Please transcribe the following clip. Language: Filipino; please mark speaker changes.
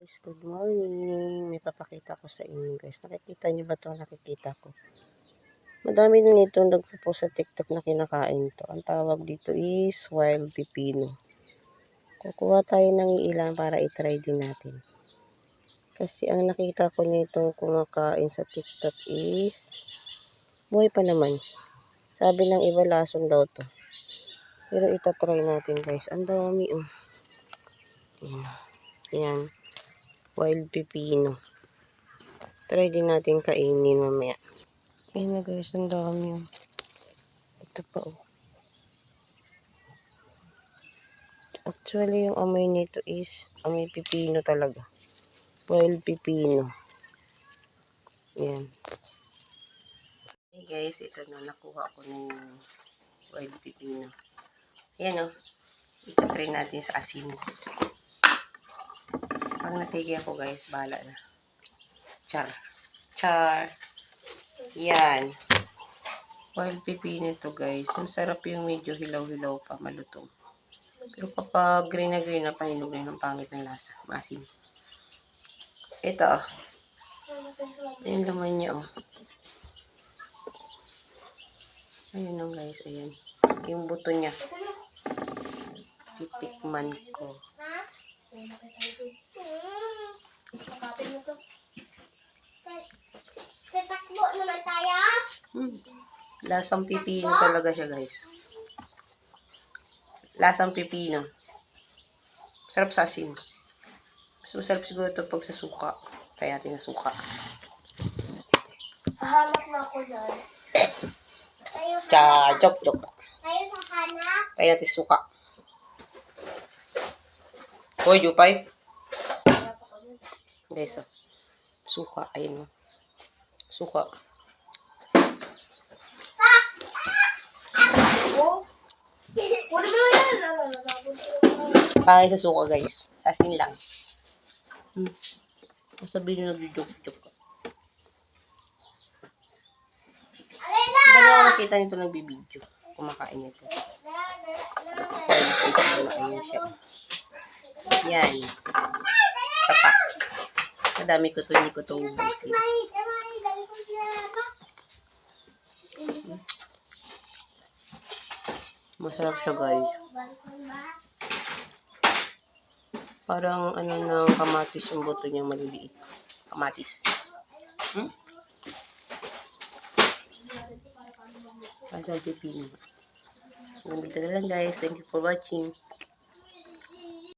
Speaker 1: Guys, good morning. May papakita ko sa inyo guys. Nakikita niyo ba ito? Nakikita ko. Madami na nito nagpo-post sa TikTok na kinakain to. Ang tawag dito is wild pipino. Kukuha tayo ng ilan para itry din natin. Kasi ang nakita ko nitong kumakain sa TikTok is buhay pa naman. Sabi ng iba lason daw to. Pero itatry natin guys. Ang dami oh. Yan. Wild pipino. Try din natin kainin mamaya. Ayun na guys, ang dami yun. Ito pa oh. Actually, yung amoy nito is amoy pipino talaga. Wild pipino. Yan. Hey guys, ito na. Nakuha ko na yung wild pipino. Yan oh. Ito-try natin sa asin. Pag natigay ako guys, bahala na. Char. Char. Yan. Wild pipino ito guys. Masarap yung medyo hilaw-hilaw pa, malutong. Pero kapag green na pahinog na yung pangit ng lasa. Maasim. Ito oh. Ayun laman niya oh. Ayun oh guys, ayan. Yung buto niya. Titikman ko.
Speaker 2: Tatakbo naman tayo.
Speaker 1: Lasang pipino talaga siya guys. Lasang pipino. Sarap sa asin. Mas masarap siguro ito pag sa suka. Kaya natin na suka.
Speaker 2: Hahanap na ako dyan.
Speaker 1: Joke.
Speaker 2: Tayo sa hanap.
Speaker 1: Kaya natin suka. Hoy, Jupay. Guys, oh. Suka. Ayun. Suka. Pangit sa suka, guys. Sa asin lang. Sabihin nyo nag-joke ka. Dalawa nakita nito nagbibideo. Kumakain nito. Ayan siya. Yan. Sapak. Madami ko ito. Hindi ko ito ubusin. Masarap siya guys. Parang ano ng kamatis yung buto niya maliliit. Kamatis. Pasal pipino. Ganito na lang guys. Thank you for watching.